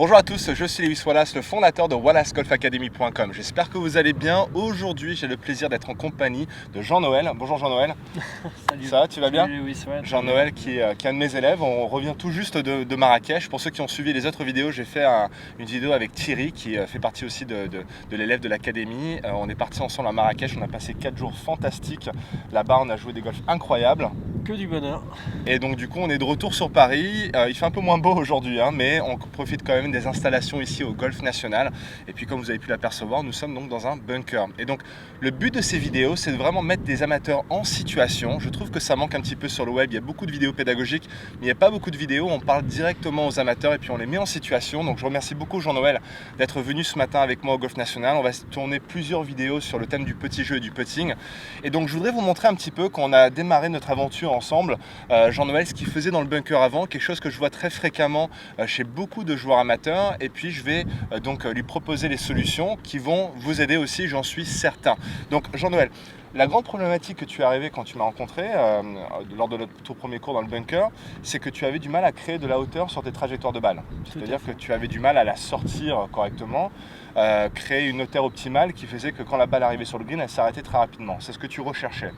Bonjour à tous, je suis Lewis Wallace, le fondateur de WallaceGolfAcademy.com. J'espère que vous allez bien. Aujourd'hui, j'ai le plaisir d'être en compagnie de Jean-Noël. Bonjour Jean-Noël. Salut. Ça va, tu vas bien? Salut Lewis, ouais, Jean-Noël qui est un de mes élèves. On revient tout juste de Marrakech. Pour ceux qui ont suivi les autres vidéos, j'ai fait une vidéo avec Thierry qui fait partie aussi de l'élève de l'académie. On est parti ensemble à Marrakech. On a passé 4 jours fantastiques. Là-bas, on a joué des golfs incroyables. Que du bonheur. Et donc du coup on est de retour sur Paris, il fait un peu moins beau aujourd'hui mais on profite quand même des installations ici au Golf National. Et puis comme vous avez pu l'apercevoir, nous sommes donc dans un bunker. Et donc le but de ces vidéos, c'est de vraiment mettre des amateurs en situation. Je trouve que ça manque un petit peu sur le web, il y a beaucoup de vidéos pédagogiques, mais il n'y a pas beaucoup de vidéos, on parle directement aux amateurs et puis on les met en situation. Donc je remercie beaucoup Jean-Noël d'être venu ce matin avec moi au Golf National. On va tourner plusieurs vidéos sur le thème du petit jeu et du putting. Et donc je voudrais vous montrer un petit peu quand on a démarré notre aventure ensemble, Jean-Noël, ce qu'il faisait dans le bunker avant, quelque chose que je vois très fréquemment chez beaucoup de joueurs amateurs, et puis je vais donc lui proposer les solutions qui vont vous aider aussi, j'en suis certain. Donc Jean-Noël, la grande problématique que tu es arrivé quand tu m'as rencontré lors de notre tout premier cours dans le bunker, c'est que tu avais du mal à créer de la hauteur sur tes trajectoires de balles. C'est-à-dire que tu avais du mal à la sortir correctement, créer une hauteur optimale qui faisait que quand la balle arrivait sur le green, elle s'arrêtait très rapidement. C'est ce que tu recherchais.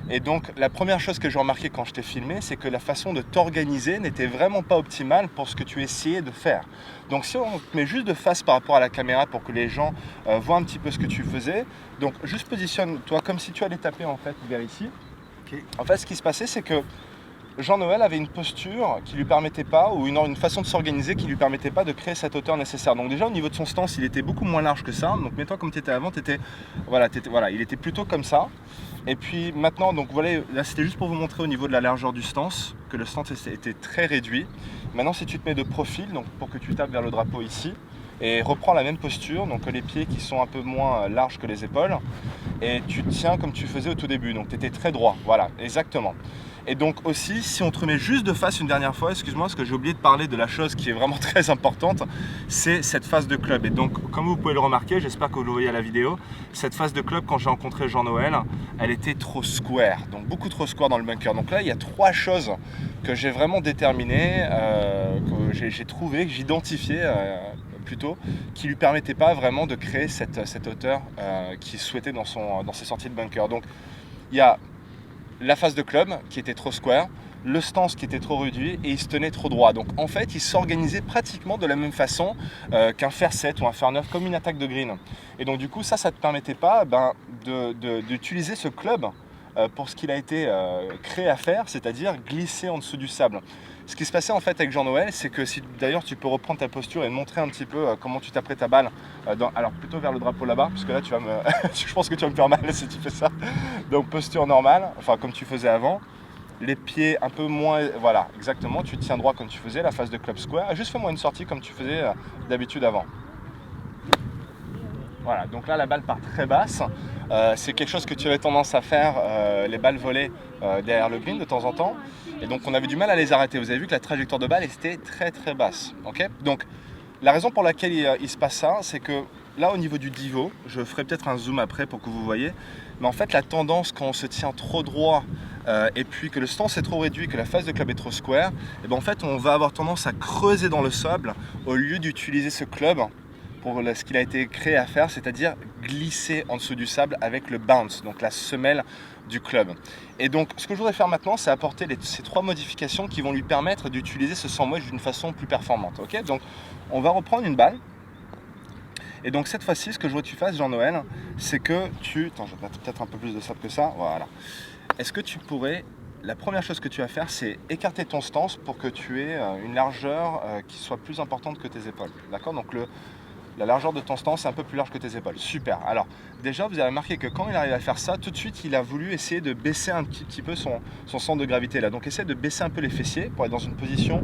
Et donc la première chose que j'ai remarqué quand je t'ai filmé, c'est que la façon de t'organiser n'était vraiment pas optimale pour ce que tu essayais de faire. Donc si on te met juste de face par rapport à la caméra pour que les gens voient un petit peu ce que tu faisais, donc juste positionne-toi comme si tu allais taper en fait vers ici. Okay. En fait ce qui se passait, c'est que Jean-Noël avait une posture qui lui permettait pas, ou une façon de s'organiser qui lui permettait pas de créer cette hauteur nécessaire. Donc déjà au niveau de son stance, il était beaucoup moins large que ça. Donc mets-toi comme tu étais avant, voilà, il était plutôt comme ça. Et puis maintenant, donc voilà, là c'était juste pour vous montrer au niveau de la largeur du stance, que le stance était très réduit. Maintenant si tu te mets de profil, donc pour que tu tapes vers le drapeau ici, et reprends la même posture, donc les pieds qui sont un peu moins larges que les épaules, et tu tiens comme tu faisais au tout début, donc tu étais très droit, voilà, exactement. Et donc aussi, si on te remet juste de face une dernière fois, excuse-moi, parce que j'ai oublié de parler de la chose qui est vraiment très importante, c'est cette phase de club. Et donc, comme vous pouvez le remarquer, j'espère que vous le voyez à la vidéo, cette phase de club, quand j'ai rencontré Jean-Noël, elle était trop square, donc beaucoup trop square dans le bunker. Donc là, il y a 3 choses que j'ai vraiment déterminées, que j'ai trouvé, que j'identifiais plutôt, qui lui permettaient pas vraiment de créer cette hauteur qu'il souhaitait dans ses sorties de bunker. Donc, il y a la phase de club qui était trop square, le stance qui était trop réduit et il se tenait trop droit. Donc en fait, il s'organisait pratiquement de la même façon qu'un fer 7 ou un fer 9, comme une attaque de green. Et donc du coup, ça ne te permettait pas d'utiliser ce club pour ce qu'il a été créé à faire, c'est-à-dire glisser en dessous du sable. Ce qui se passait en fait avec Jean-Noël, c'est que si d'ailleurs tu peux reprendre ta posture et montrer un petit peu comment tu taperais ta balle, alors plutôt vers le drapeau là-bas, parce que là tu vas me, je pense que tu vas me faire mal si tu fais ça. Donc posture normale, enfin comme tu faisais avant, les pieds un peu moins, voilà, exactement, tu tiens droit comme tu faisais, la phase de club square, juste fais-moi une sortie comme tu faisais d'habitude avant. Voilà, donc là la balle part très basse. C'est quelque chose que tu avais tendance à faire, les balles volées derrière le green de temps en temps. Et donc on avait du mal à les arrêter. Vous avez vu que la trajectoire de balle était très très basse. Okay, donc la raison pour laquelle il se passe ça, c'est que là au niveau du divot, je ferai peut-être un zoom après pour que vous voyez, mais en fait la tendance quand on se tient trop droit et puis que le stance est trop réduit, que la phase de club est trop square, et ben en fait on va avoir tendance à creuser dans le sable au lieu d'utiliser ce club pour ce qu'il a été créé à faire, c'est-à-dire glisser en dessous du sable avec le bounce, donc la semelle du club. Et donc ce que je voudrais faire maintenant, c'est apporter ces 3 modifications qui vont lui permettre d'utiliser ce sandwich d'une façon plus performante. Okay, donc on va reprendre une balle. Et donc cette fois-ci, ce que je veux que tu fasses, Jean-Noël, c'est que attends, je vais mettre peut-être un peu plus de sable que ça, voilà. Est-ce que tu pourrais, la première chose que tu vas faire, c'est écarter ton stance pour que tu aies une largeur qui soit plus importante que tes épaules. D'accord? Donc la largeur de ton stance est un peu plus large que tes épaules. Super. Alors déjà, vous avez remarqué que quand il arrive à faire ça, tout de suite, il a voulu essayer de baisser un petit peu son centre de gravité là. Donc essaie de baisser un peu les fessiers pour être dans une position,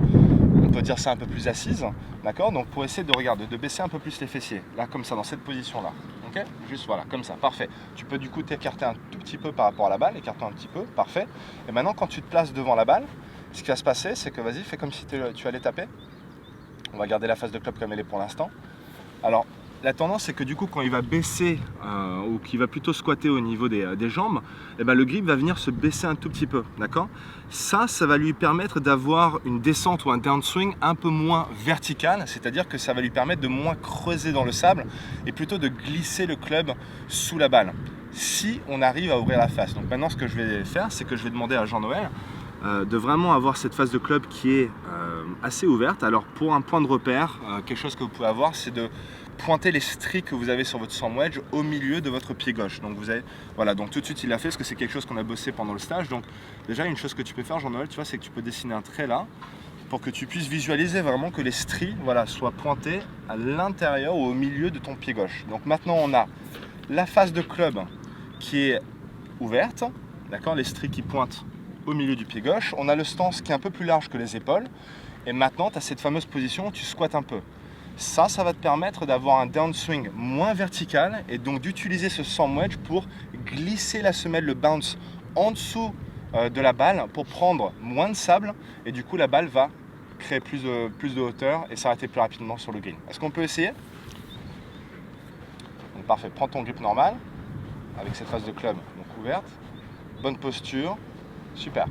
on peut dire ça un peu plus assise. D'accord? Donc pour essayer de baisser un peu plus les fessiers. Là, comme ça, dans cette position-là. Ok? Juste voilà, comme ça. Parfait. Tu peux du coup t'écarter un tout petit peu par rapport à la balle. Écarte-toi un petit peu. Parfait. Et maintenant, quand tu te places devant la balle, ce qui va se passer, c'est que vas-y, fais comme si tu allais taper. On va garder la phase de club comme elle est pour l'instant. Alors, la tendance c'est que du coup quand il va baisser ou qu'il va plutôt squatter au niveau des jambes, eh ben, le grip va venir se baisser un tout petit peu, d'accord? Ça va lui permettre d'avoir une descente ou un downswing un peu moins vertical, c'est-à-dire que ça va lui permettre de moins creuser dans le sable et plutôt de glisser le club sous la balle, si on arrive à ouvrir la face. Donc maintenant ce que je vais faire, c'est que je vais demander à Jean-Noël de vraiment avoir cette face de club qui est assez ouverte. Alors pour un point de repère, quelque chose que vous pouvez avoir, c'est de pointer les stries que vous avez sur votre storm wedge au milieu de votre pied gauche. Donc vous avez, voilà, donc tout de suite il l'a fait parce que c'est quelque chose qu'on a bossé pendant le stage. Donc déjà une chose que tu peux faire, Jean-Noël, tu vois, c'est que tu peux dessiner un trait là pour que tu puisses visualiser vraiment que les stries, voilà, soient pointées à l'intérieur ou au milieu de ton pied gauche. Donc maintenant on a la face de club qui est ouverte, d'accord, les stries qui pointent au milieu du pied gauche. On a le stance qui est un peu plus large que les épaules. Et maintenant, tu as cette fameuse position où tu squattes un peu. Ça va te permettre d'avoir un downswing moins vertical et donc d'utiliser ce storm wedge pour glisser la semelle, le bounce, en dessous de la balle pour prendre moins de sable. Et du coup, la balle va créer plus de hauteur et s'arrêter plus rapidement sur le green. Est-ce qu'on peut essayer? Donc, parfait. Prends ton grip normal avec cette face de club donc ouverte. Bonne posture. Super.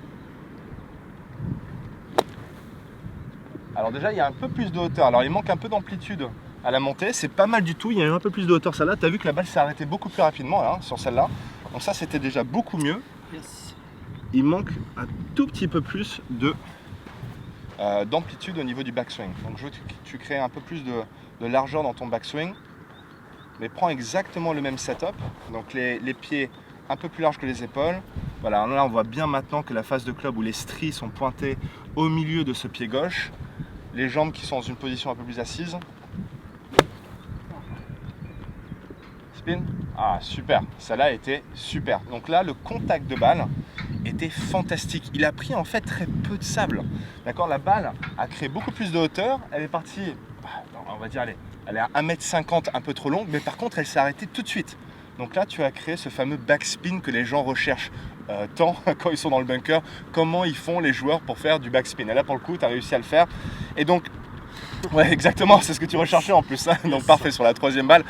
Alors déjà, il y a un peu plus de hauteur. Alors il manque un peu d'amplitude à la montée. C'est pas mal du tout. Il y a eu un peu plus de hauteur celle-là. Tu as vu que la balle s'est arrêtée beaucoup plus rapidement là, sur celle-là. Donc ça, c'était déjà beaucoup mieux. Yes. Il manque un tout petit peu plus d'amplitude au niveau du backswing. Donc je veux que tu crées un peu plus de largeur dans ton backswing. Mais prends exactement le même setup. Donc les pieds un peu plus larges que les épaules. Voilà, là on voit bien maintenant que la face de club où les stries sont pointées au milieu de ce pied gauche. Les jambes qui sont dans une position un peu plus assise. Spin. Ah super, celle-là était super. Donc là le contact de balle était fantastique. Il a pris en fait très peu de sable. D'accord, la balle a créé beaucoup plus de hauteur. Elle est partie, on va dire, elle est à 1m50, un peu trop longue, mais par contre elle s'est arrêtée tout de suite. Donc là tu as créé ce fameux backspin que les gens recherchent tant quand ils sont dans le bunker, comment ils font les joueurs pour faire du backspin. Et là pour le coup tu as réussi à le faire. Et donc, ouais exactement, c'est ce que tu recherchais en plus. Hein. Donc parfait, sur la troisième balle.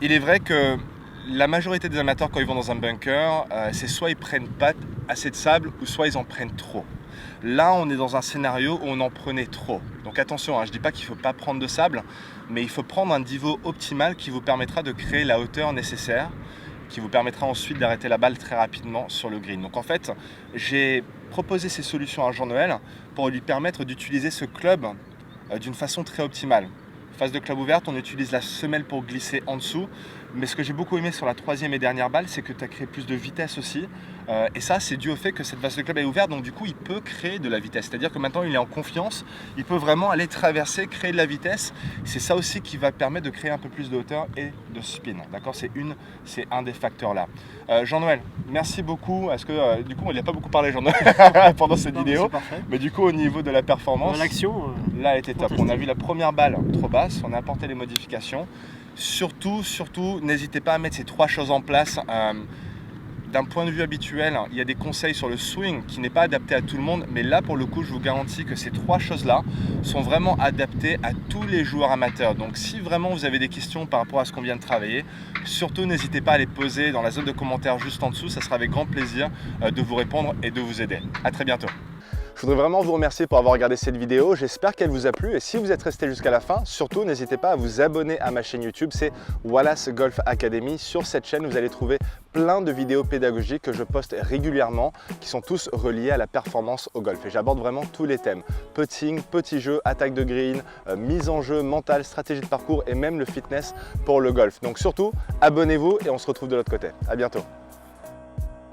Il est vrai que la majorité des amateurs quand ils vont dans un bunker, c'est soit ils prennent pas assez de sable ou soit ils en prennent trop. Là on est dans un scénario où on en prenait trop. Donc attention, hein, je ne dis pas qu'il ne faut pas prendre de sable, mais il faut prendre un niveau optimal qui vous permettra de créer la hauteur nécessaire, qui vous permettra ensuite d'arrêter la balle très rapidement sur le green. Donc en fait, j'ai proposé ces solutions à Jean-Noël pour lui permettre d'utiliser ce club d'une façon très optimale. Phase de club ouverte, on utilise la semelle pour glisser en dessous. Mais ce que j'ai beaucoup aimé sur la troisième et dernière balle, c'est que tu as créé plus de vitesse aussi. Et ça, c'est dû au fait que cette phase de club est ouverte. Donc du coup, il peut créer de la vitesse. C'est-à-dire que maintenant, il est en confiance. Il peut vraiment aller traverser, créer de la vitesse. C'est ça aussi qui va permettre de créer un peu plus de hauteur et de spin. D'accord, c'est un des facteurs là. Jean-Noël, merci beaucoup. Est-ce que du coup, il n'a pas beaucoup parlé Jean-Noël pendant cette vidéo. Mais du coup, au niveau de la performance, l'action, là, elle était top. On a vu la première balle trop basse. On a apporté les modifications. Surtout, n'hésitez pas à mettre ces trois choses en place. D'un point de vue habituel, il y a des conseils sur le swing qui n'est pas adapté à tout le monde, mais là pour le coup je vous garantis que ces trois choses-là sont vraiment adaptées à tous les joueurs amateurs. Donc si vraiment vous avez des questions par rapport à ce qu'on vient de travailler, surtout n'hésitez pas à les poser dans la zone de commentaires juste en dessous, ça sera avec grand plaisir de vous répondre et de vous aider. À très bientôt. Je voudrais vraiment vous remercier pour avoir regardé cette vidéo, j'espère qu'elle vous a plu et si vous êtes resté jusqu'à la fin, surtout n'hésitez pas à vous abonner à ma chaîne YouTube, c'est Wallace Golf Academy. Sur cette chaîne, vous allez trouver plein de vidéos pédagogiques que je poste régulièrement qui sont tous reliés à la performance au golf et j'aborde vraiment tous les thèmes, putting, petits jeux, attaque de green, mise en jeu, mental, stratégie de parcours et même le fitness pour le golf. Donc surtout, abonnez-vous et on se retrouve de l'autre côté. À bientôt.